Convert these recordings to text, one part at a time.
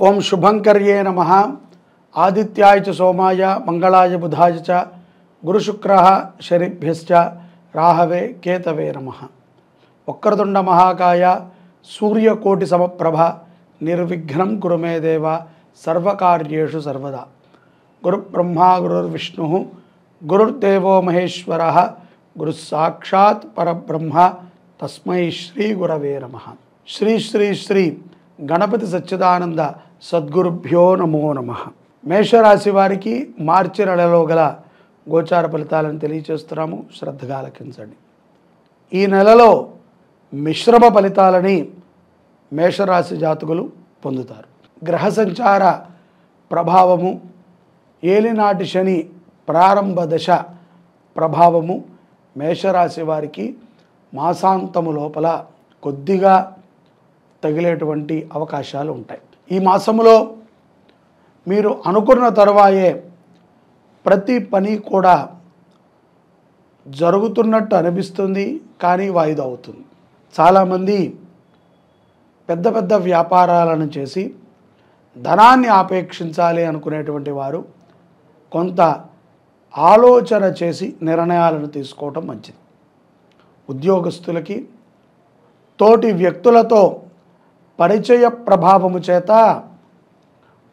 ओं शुभंकर्ये नमः। आदित्याय च सोमाय मंगलाय बुधाय च गुरुशुक्रः शनिभ्यश्च राहवे केतवे नमः। वक्रतुंड महाकाय सूर्यकोटि समप्रभ निर्विघ्नं कुरु मे देव सर्वकार्येषु सर्वदा। गुरुब्रह्मा गुरुर्विष्णुः गुरुर्देवो महेश्वरः गुरुस्साक्षात् परब्रह्म तस्मै श्री गुरवे नमः। श्री श्री श्री गणपति सच्चिदानंद सद्गुरुभ्यो नमो नमः। మేషరాశి వారికి మార్చి నెలలో గల గోచార ఫలితాలను తెలియజేస్తున్నాము, శ్రద్ధగా ఆలకించండి. ఈ నెలలో మిశ్రమ ఫలితాలని మేషరాశి జాతకులు పొందుతారు. గ్రహ సంచార ప్రభావము, ఏలినాటి శని ప్రారంభ దశ ప్రభావము మేషరాశి వారికి మాసాంతము లోపల కొద్దిగా తగిలేటువంటి అవకాశాలు ఉంటాయి. ఈ మాసములో మీరు అనుకున్న తరువాయే ప్రతి పని కూడా జరుగుతున్నట్టు అనిపిస్తుంది, కానీ వాయిదా అవుతుంది. చాలామంది పెద్ద పెద్ద వ్యాపారాలను చేసి ధనాన్ని ఆపేక్షించాలి అనుకునేటువంటి వారు కొంత ఆలోచన చేసి నిర్ణయాలను తీసుకోవటం మంచిది. ఉద్యోగస్తులకి తోటి వ్యక్తులతో పరిచయ ప్రభావము చేత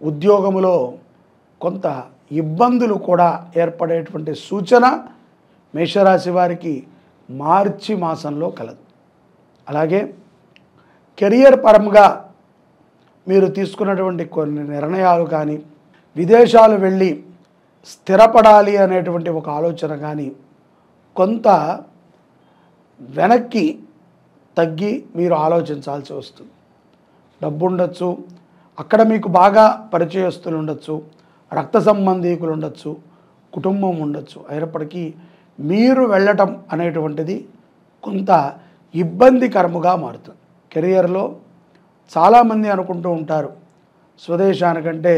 ఉద్యోగములో కొంత ఇబ్బందులు కూడా ఏర్పడేటువంటి సూచన మేషరాశి వారికి మార్చి మాసంలో కలదు. అలాగే కెరియర్ పరంగా మీరు తీసుకున్నటువంటి కొన్ని నిర్ణయాలు కానీ, విదేశాలు వెళ్ళి స్థిరపడాలి అనేటువంటి ఒక ఆలోచన కానీ కొంత వెనక్కి తగ్గి మీరు ఆలోచించాల్సి వస్తుంది. డబ్బు ఉండొచ్చు, అక్కడ మీకు బాగా పరిచయస్తులు ఉండొచ్చు, రక్త సంబంధీకులు ఉండొచ్చు, కుటుంబం ఉండొచ్చు. అయినప్పటికీ మీరు వెళ్ళటం అనేటువంటిది కొంత ఇబ్బందికరముగా మారుతుంది. కెరియర్లో చాలామంది అనుకుంటూ ఉంటారు స్వదేశానికంటే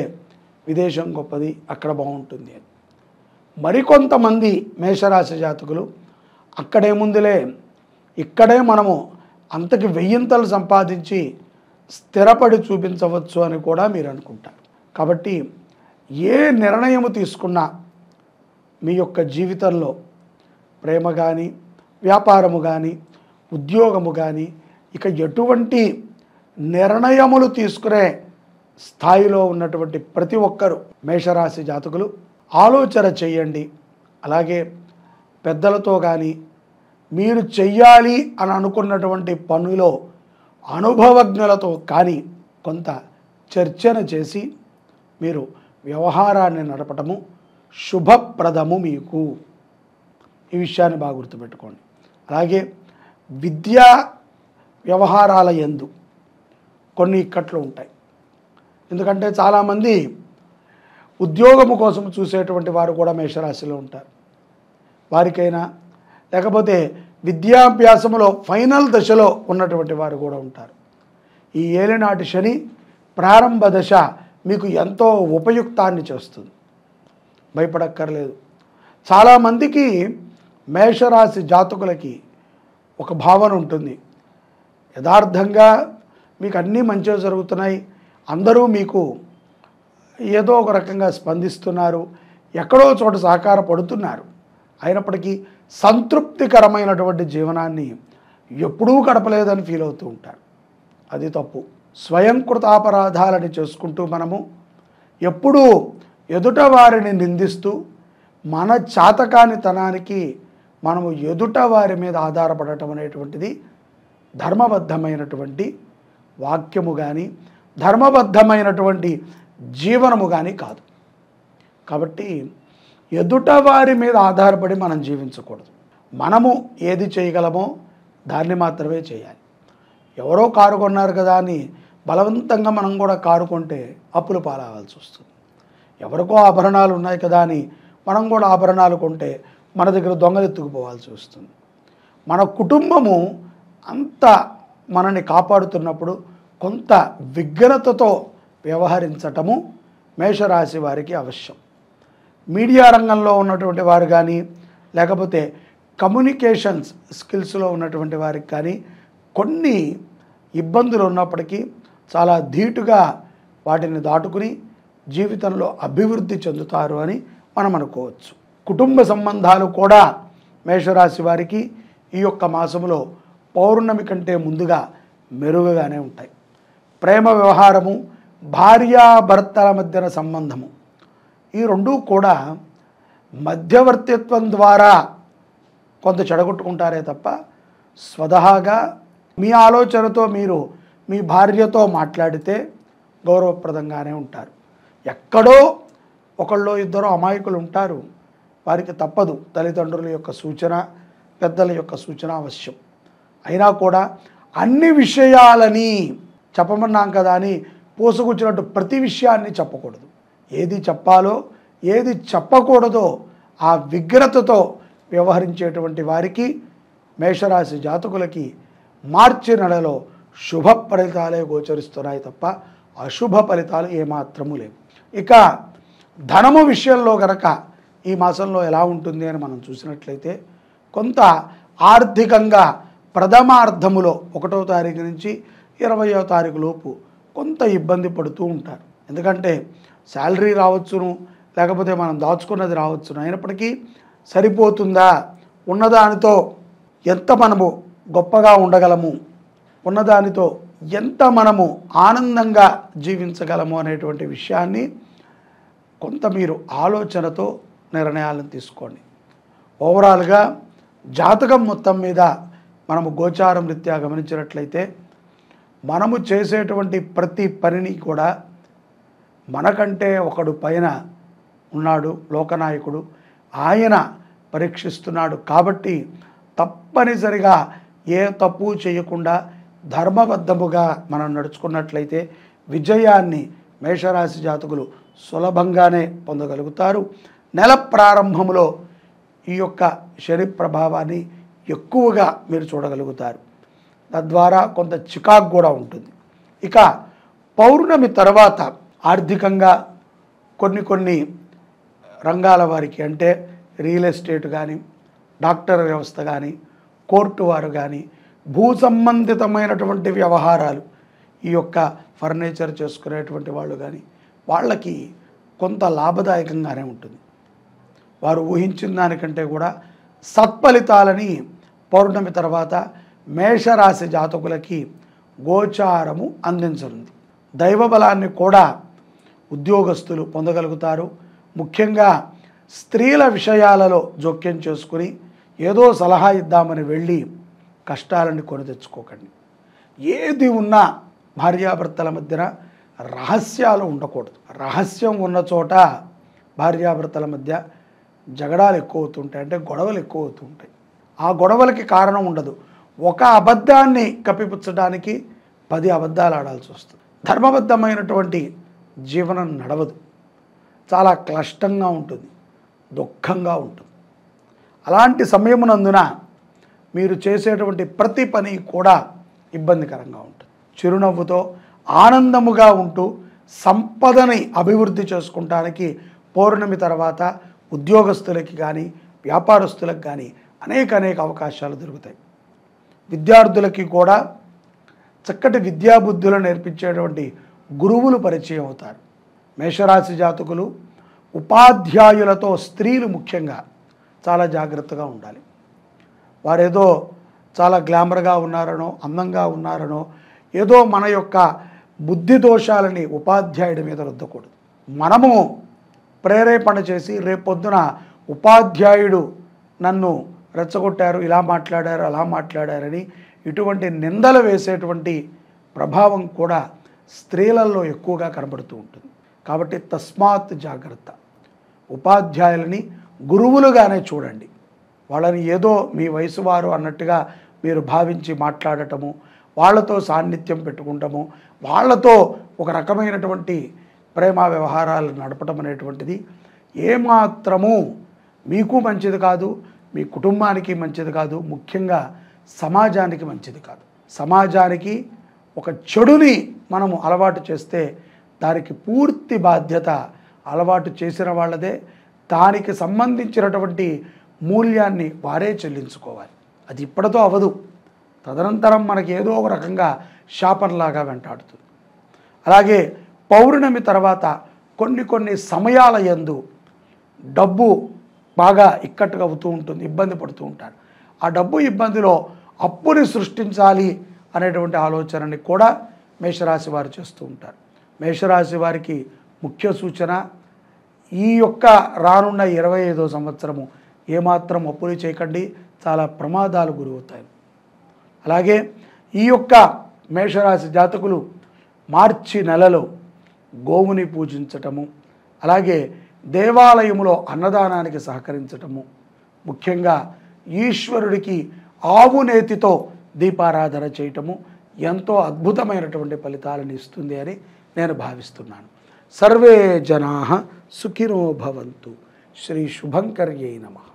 విదేశం గొప్పది, అక్కడ బాగుంటుంది అని. మరికొంతమంది మేషరాశి జాతకులు అక్కడేముందులే, ఇక్కడే మనము అంతకి వెయ్యింతలు సంపాదించి స్థిరపడి చూపించవచ్చు అని కూడా మీరు అనుకుంటారు. కాబట్టి ఏ నిర్ణయము తీసుకున్నా మీ యొక్క జీవితంలో ప్రేమ కానీ, వ్యాపారము కానీ, ఉద్యోగము కానీ, ఇక ఎటువంటి నిర్ణయములు తీసుకునే స్థాయిలో ఉన్నటువంటి ప్రతి ఒక్కరు మేషరాశి జాతకులు ఆలోచన చేయండి. అలాగే పెద్దలతో కానీ, మీరు చెయ్యాలి అని అనుకున్నటువంటి పనులో అనుభవజ్ఞులతో కానీ కొంత చర్చన చేసి మీరు వ్యవహారాన్ని నడపటము శుభప్రదము మీకు. ఈ విషయాన్ని బాగా గుర్తుపెట్టుకోండి. అలాగే విద్యా వ్యవహారాల యందు కొన్ని ఇక్కట్లు ఉంటాయి. ఎందుకంటే చాలామంది ఉద్యోగము కోసం చూసేటువంటి వారు కూడా మేషరాశిలో ఉంటారు. వారికైనా లేకపోతే విద్యాభ్యాసంలో ఫైనల్ దశలో ఉన్నటువంటి వారు కూడా ఉంటారు. ఈ ఏలినాటి శని ప్రారంభ దశ మీకు ఎంతో ఉపయుక్తాన్ని చేస్తుంది, భయపడక్కర్లేదు. చాలామందికి మేషరాశి జాతకులకి ఒక భావన ఉంటుంది, యథార్థంగా మీకు అన్నీ మంచిగా జరుగుతున్నాయి, అందరూ మీకు ఏదో ఒక రకంగా స్పందిస్తున్నారు, ఎక్కడో చోట సహకారపడుతున్నారు. అయినప్పటికీ సంతృప్తికరమైనటువంటి జీవనాన్ని ఎప్పుడూ గడపలేదని ఫీల్ అవుతూ ఉంటారు. అది తప్పు. స్వయం కృతాపరాధాలని చేసుకుంటూ మనము ఎప్పుడూ ఎదుట వారిని నిందిస్తూ మన చాతకానితనానికి మనము ఎదుట వారి మీద ఆధారపడటం అనేటువంటిది ధర్మబద్ధమైనటువంటి వాక్యము కానీ, ధర్మబద్ధమైనటువంటి జీవనము కానీ కాదు. కాబట్టి ఎదుట వారి మీద ఆధారపడి మనం జీవించకూడదు. మనము ఏది చేయగలమో దాన్ని మాత్రమే చేయాలి. ఎవరో కారు కొన్నారు కదా అని బలవంతంగా మనం కూడా కారు కొంటే అప్పులు పాలవాల్సి వస్తుంది. ఎవరికో ఆభరణాలు ఉన్నాయి కదా అని మనం కూడా ఆభరణాలు కొంటే మన దగ్గర దొంగలెత్తుకుపోవాల్సి వస్తుంది. మన కుటుంబము అంత మనని కాపాడుతున్నప్పుడు కొంత విఘ్నతతో వ్యవహరించటము మేషరాశి వారికి అవశ్యం. మీడియా రంగంలో ఉన్నటువంటి వారు కానీ, లేకపోతే కమ్యూనికేషన్స్ స్కిల్స్లో ఉన్నటువంటి వారికి కానీ కొన్ని ఇబ్బందులు ఉన్నప్పటికీ చాలా ధీటుగా వాటిని దాటుకుని జీవితంలో అభివృద్ధి చెందుతారు అని మనం అనుకోవచ్చు. కుటుంబ సంబంధాలు కూడా మేషరాశి వారికి ఈ యొక్క మాసంలో పౌర్ణమి కంటే ముందుగా మెరుగుగానే ఉంటాయి. ప్రేమ వ్యవహారము, భార్యాభర్తల మధ్యన సంబంధము, ఈ రెండూ కూడా మధ్యవర్తిత్వం ద్వారా కొంత చెడగొట్టుకుంటారే తప్ప స్వతహాగా మీ ఆలోచనతో మీరు మీ భార్యతో మాట్లాడితే గౌరవప్రదంగానే ఉంటారు. ఎక్కడో ఒకళ్ళో ఇద్దరు అమాయకులు ఉంటారు, వారికి తప్పదు తల్లిదండ్రుల యొక్క సూచన, పెద్దల యొక్క సూచన అవశ్యం. అయినా కూడా అన్ని విషయాలని చెప్పమన్నాం కదా అని పోసుకొచ్చినట్టు ప్రతి విషయాన్ని చెప్పకూడదు. ఏది చెప్పాలో ఏది చెప్పకూడదో ఆ విఘ్నతతో వ్యవహరించేటువంటి వారికి, మేషరాశి జాతకులకి మార్చి నెలలో శుభ ఫలితాలే గోచరిస్తున్నాయి తప్ప అశుభ ఫలితాలు ఏమాత్రము లేవు. ఇక ధనము విషయంలో గనక ఈ మాసంలో ఎలా ఉంటుంది అని మనం చూసినట్లయితే కొంత ఆర్థికంగా ప్రథమార్థములో 1వ తారీఖు నుంచి 20వ తారీఖు లోపు కొంత ఇబ్బంది పడుతూ ఉంటారు. ఎందుకంటే శాలరీ రావచ్చును, లేకపోతే మనం దాచుకున్నది రావచ్చును, అయినప్పటికీ సరిపోతుందా, ఉన్నదానితో ఎంత మనము గొప్పగా ఉండగలము, ఉన్నదానితో ఎంత మనము ఆనందంగా జీవించగలము అనేటువంటి విషయాన్ని కొంత మీరు ఆలోచనతో నిర్ణయాలను తీసుకోండి. ఓవరాల్గా జాతకం మొత్తం మీద మనము గోచారం రీత్యా గమనించినట్లయితే మనము చేసేటువంటి ప్రతి పనిని కూడా మనకంటే ఒకడు పైన ఉన్నాడు, లోకనాయకుడు, ఆయన పరీక్షిస్తున్నాడు. కాబట్టి తప్పనిసరిగా ఏ తప్పు చేయకుండా ధర్మబద్ధముగా మనం నడుచుకున్నట్లయితే విజయాన్ని మేషరాశి జాతకులు సులభంగానే పొందగలుగుతారు. నెల ప్రారంభంలో ఈ యొక్క శని ప్రభావాన్ని ఎక్కువగా మీరు చూడగలుగుతారు. తద్వారా కొంత చికాకు కూడా ఉంటుంది. ఇక పౌర్ణమి తర్వాత ఆర్థికంగా కొన్ని రంగాల వారికి, అంటే రియల్ ఎస్టేట్ కానీ, డాక్టర్ వ్యవస్థ కానీ, కోర్టు వారు కానీ, భూ సంబంధితమైనటువంటి వ్యవహారాలు, ఈ యొక్క ఫర్నిచర్ చేసుకునేటువంటి వాళ్ళు కానీ, వాళ్ళకి కొంత లాభదాయకంగానే ఉంటుంది. వారు ఊహించిన దానికంటే కూడా సత్ఫలితాలని పౌర్ణమి తర్వాత మేషరాశి జాతకులకి గోచారము అందించనుంది. దైవబలాన్ని కూడా ఉద్యోగస్తులు పొందగలుగుతారు. ముఖ్యంగా స్త్రీల విషయాలలో జోక్యం చేసుకుని ఏదో సలహా ఇద్దామని వెళ్ళి కష్టాలను కొని తెచ్చుకోకండి. ఏది ఉన్నా భార్యాభర్తల మధ్యన రహస్యాలు ఉండకూడదు. రహస్యం ఉన్న చోట భార్యాభర్తల మధ్య జగడాలు ఎక్కువ అవుతుంటాయి, అంటే గొడవలు ఎక్కువ అవుతుంటాయి. ఆ గొడవలకి కారణం ఉండదు. ఒక అబద్ధాన్ని కప్పిపుచ్చడానికి 10 అబద్ధాలు ఆడాల్సి వస్తుంది. ధర్మబద్ధమైనటువంటి జీవనం నడవదు, చాలా క్లిష్టంగా ఉంటుంది, దుఃఖంగా ఉంటుంది. అలాంటి సమయమునందున మీరు చేసేటువంటి ప్రతి పని కూడా ఇబ్బందికరంగా ఉంటుంది. చిరునవ్వుతో ఆనందముగా ఉంటూ సంపదని అభివృద్ధి చేసుకుంటానికి పౌర్ణమి తర్వాత ఉద్యోగస్తులకి కానీ, వ్యాపారస్తులకు కానీ అనేక అవకాశాలు దొరుకుతాయి. విద్యార్థులకి కూడా చక్కటి విద్యాబుద్ధులను నేర్పించేటువంటి గురువులు పరిచయం అవుతారు. మేషరాశి జాతకులు ఉపాధ్యాయులతో, స్త్రీలు ముఖ్యంగా చాలా జాగ్రత్తగా ఉండాలి. వారేదో చాలా గ్లామర్గా ఉన్నారనో, అందంగా ఉన్నారనో, ఏదో మన యొక్క బుద్ధి దోషాలని ఉపాధ్యాయుడి మీద రుద్దకూడదు. మనము ప్రేరేపణ చేసి రేపొద్దున ఉపాధ్యాయుడు నన్ను రెచ్చగొట్టారు, ఇలా మాట్లాడారు, అలా మాట్లాడారని ఇటువంటి నిందలు వేసేటువంటి ప్రభావం కూడా స్త్రీలలో ఎక్కువగా కనబడుతూ ఉంటుంది. కాబట్టి తస్మాత్ జాగ్రత్త. ఉపాధ్యాయులని గురువులుగానే చూడండి. వాళ్ళని ఏదో మీ వయసు వారు అన్నట్టుగా మీరు భావించి మాట్లాడటము, వాళ్ళతో సాన్నిధ్యం పెట్టుకుంటాము, వాళ్ళతో ఒక రకమైనటువంటి ప్రేమ వ్యవహారాలు నడపడం అనేటువంటిది ఏమాత్రము మీకు మంచిది కాదు, మీ కుటుంబానికి మంచిది కాదు, ముఖ్యంగా సమాజానికి మంచిది కాదు. సమాజానికి ఒక చెడుని మనము అలవాటు చేస్తే దానికి పూర్తి బాధ్యత అలవాటు చేసిన వాళ్ళదే. దానికి సంబంధించినటువంటి మూల్యాన్ని వారే చెల్లించుకోవాలి. అది ఇప్పటితో అవదు, తదనంతరం మనకి ఏదో ఒక రకంగా శాపంలాగా వెంటాడుతుంది. అలాగే పౌర్ణమి తర్వాత కొన్ని సమయాల యందు డబ్బు బాగా ఇక్కట్టుగా అవుతూ ఉంటుంది, ఇబ్బంది పడుతూ ఉంటారు. ఆ డబ్బు ఇబ్బందిలో అప్పుని సృష్టించాలి అనేటువంటి ఆలోచనని కూడా మేషరాశి వారు చేస్తూ ఉంటారు. మేషరాశి వారికి ముఖ్య సూచన, ఈ యొక్క రానున్న 25వ సంవత్సరము ఏమాత్రం అప్పులు చేయకండి, చాలా ప్రమాదాలు గురవుతాయి. అలాగే ఈ యొక్క మేషరాశి జాతకులు మార్చి నెలలో గోవుని పూజించటము, అలాగే దేవాలయములో అన్నదానానికి సహకరించటము, ముఖ్యంగా ఈశ్వరుడికి ఆవు నేతితో దీపారాధన చేయటము ఎంతో అద్భుతమైనటువంటి ఫలితాలను ఇస్తుంది అని నేను భావిస్తున్నాను. సర్వే జనాః సుఖినో భవంతు. శ్రీ శుభంకర్యై నమః.